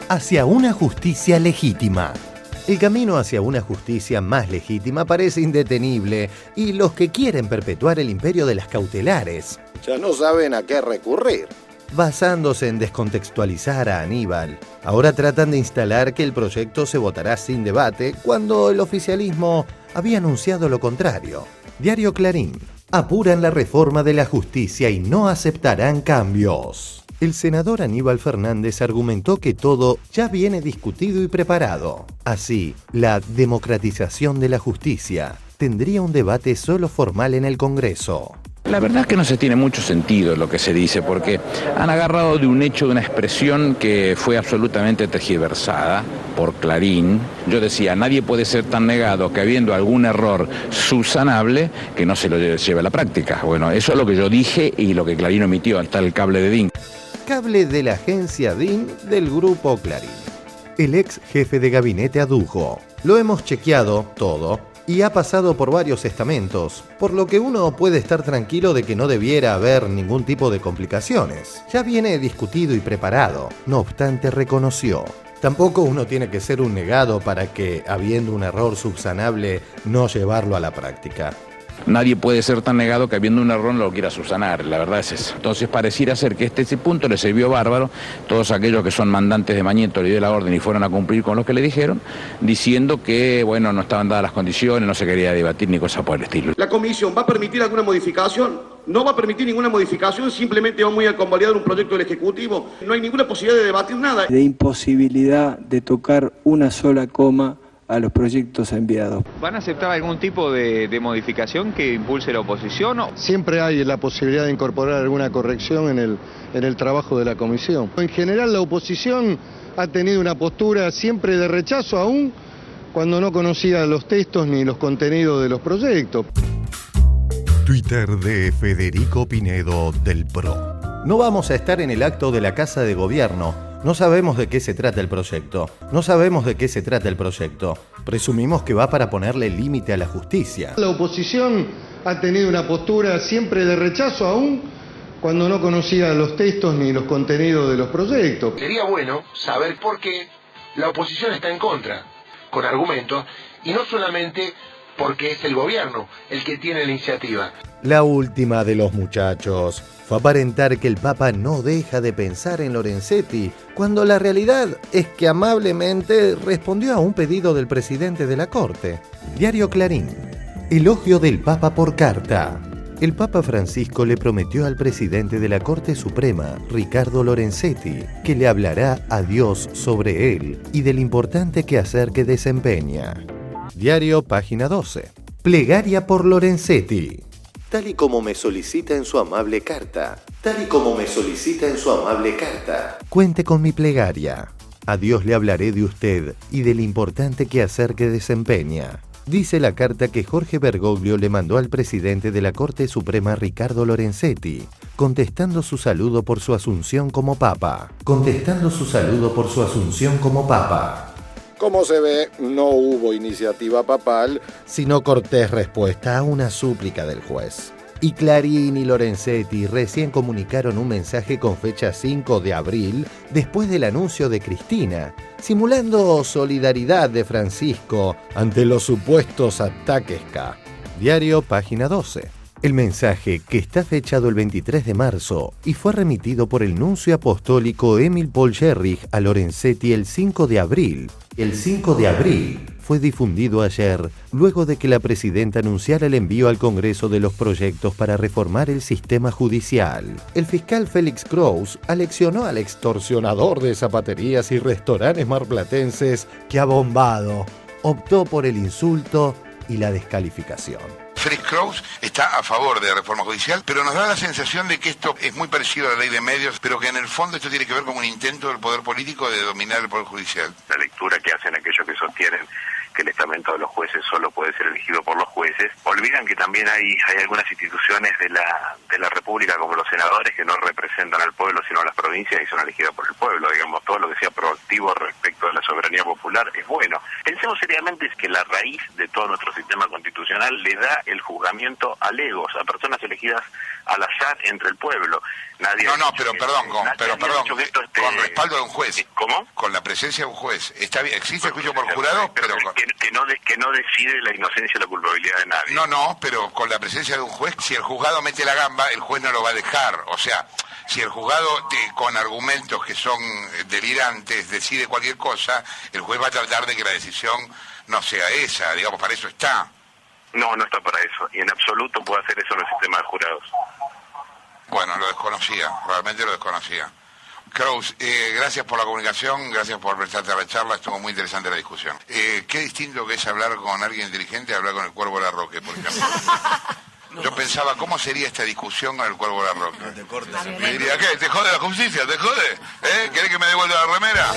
hacia una justicia legítima. El camino hacia una justicia más legítima parece indetenible y los que quieren perpetuar el imperio de las cautelares ya no saben a qué recurrir. Basándose en descontextualizar a Aníbal, ahora tratan de instalar que el proyecto se votará sin debate cuando el oficialismo había anunciado lo contrario. Diario Clarín. Apuran la reforma de la justicia y no aceptarán cambios. El senador Aníbal Fernández argumentó que todo ya viene discutido y preparado. Así, la democratización de la justicia tendría un debate solo formal en el Congreso. La verdad es que no se tiene mucho sentido lo que se dice, porque han agarrado de un hecho, de una expresión que fue absolutamente tergiversada por Clarín. Yo decía, nadie puede ser tan negado que habiendo algún error subsanable, que no se lo lleve a la práctica. Bueno, eso es lo que yo dije y lo que Clarín omitió, hasta el cable de DIN. Cable de la agencia DIN del grupo Clarín. El ex jefe de gabinete adujo: lo hemos chequeado todo y ha pasado por varios estamentos, por lo que uno puede estar tranquilo de que no debiera haber ningún tipo de complicaciones. Ya viene discutido y preparado, no obstante reconoció: tampoco uno tiene que ser un negado para que, habiendo un error subsanable, no llevarlo a la práctica. Nadie puede ser tan negado que habiendo un error no lo quiera subsanar, la verdad es eso. Entonces pareciera ser que ese punto le sirvió bárbaro todos aquellos que son mandantes de Mañeto, le dio la orden y fueron a cumplir con lo que le dijeron, diciendo que, bueno, no estaban dadas las condiciones, no se quería debatir ni cosa por el estilo. ¿La comisión va a permitir alguna modificación? No va a permitir ninguna modificación, simplemente vamos a ir a convalidar un proyecto del Ejecutivo. No hay ninguna posibilidad de debatir nada. De imposibilidad de tocar una sola coma a los proyectos enviados. ¿Van a aceptar algún tipo de modificación que impulse la oposición? Siempre hay la posibilidad de incorporar alguna corrección en el trabajo de la comisión. En general la oposición ha tenido una postura siempre de rechazo, aún cuando no conocía los textos ni los contenidos de los proyectos. Twitter de Federico Pinedo del PRO. No vamos a estar en el acto de la Casa de Gobierno. No sabemos de qué se trata el proyecto. Presumimos que va para ponerle límite a la justicia. La oposición ha tenido una postura siempre de rechazo, aún cuando no conocía los textos ni los contenidos de los proyectos. Sería bueno saber por qué la oposición está en contra, con argumentos, y no solamente porque es el gobierno el que tiene la iniciativa. La última de los muchachos fue aparentar que el Papa no deja de pensar en Lorenzetti, cuando la realidad es que amablemente respondió a un pedido del presidente de la Corte. Diario Clarín. Elogio del Papa por carta. El Papa Francisco le prometió al presidente de la Corte Suprema, Ricardo Lorenzetti, que le hablará a Dios sobre él y del importante quehacer que desempeña. Diario Página 12. Plegaria por Lorenzetti. Tal y como me solicita en su amable carta. Cuente con mi plegaria. A Dios le hablaré de usted y del importante quehacer que desempeña. Dice la carta que Jorge Bergoglio le mandó al presidente de la Corte Suprema, Ricardo Lorenzetti, contestando su saludo por su asunción como Papa. Como se ve, no hubo iniciativa papal, sino cortés respuesta a una súplica del juez. Y Clarín y Lorenzetti recién comunicaron un mensaje con fecha 5 de abril, después del anuncio de Cristina, simulando solidaridad de Francisco ante los supuestos ataques K. Diario Página 12. El mensaje, que está fechado el 23 de marzo y fue remitido por el nuncio apostólico Emil Polgerich a Lorenzetti el 5 de abril. Fue difundido ayer, luego de que la presidenta anunciara el envío al Congreso de los proyectos para reformar el sistema judicial. El fiscal Félix Kraus aleccionó al extorsionador de zapaterías y restaurantes marplatenses que ha bombado. Optó por el insulto y la descalificación. Félix Kraus está a favor de la reforma judicial, pero nos da la sensación de que esto es muy parecido a la ley de medios, pero que en el fondo esto tiene que ver con un intento del poder político de dominar el poder judicial. La lectura que hacen aquellos que sostienen que el estamento de los jueces solo puede ser elegido por los jueces, olvidan que también hay algunas instituciones de la República, como los senadores, que no representan al pueblo sino a las provincias y son elegidas por el pueblo. Digamos, todo lo que sea proactivo respecto de la soberanía popular es bueno. Pensemos seriamente que la raíz de todo nuestro sistema constitucional le da el juzgamiento a legos, a personas elegidas al azar entre el pueblo. Nadie pero con respaldo de un juez. ¿Cómo? Con la presencia de un juez. Está bien, existe el juicio por jurado, pero que no decide la inocencia o la culpabilidad de nadie. No, pero con la presencia de un juez, si el juzgado mete la gamba, el juez no lo va a dejar. O sea, si el juzgado con argumentos que son delirantes decide cualquier cosa, el juez va a tratar de que la decisión no sea esa. Digamos, para eso está. No está para eso. Y en absoluto puede hacer eso en el sistema de jurados. Bueno, lo desconocía, realmente lo desconocía. Kraus, gracias por la comunicación, gracias por prestarte a la charla, estuvo muy interesante la discusión. Qué distinto que es hablar con alguien inteligente a hablar con el Cuervo Larroque, por ejemplo. Yo pensaba, ¿cómo sería esta discusión con el Cuervo Larroque? Me diría, ¿qué? ¿Te jode la justicia? ¿Te jode? ¿Querés que me devuelva la remera?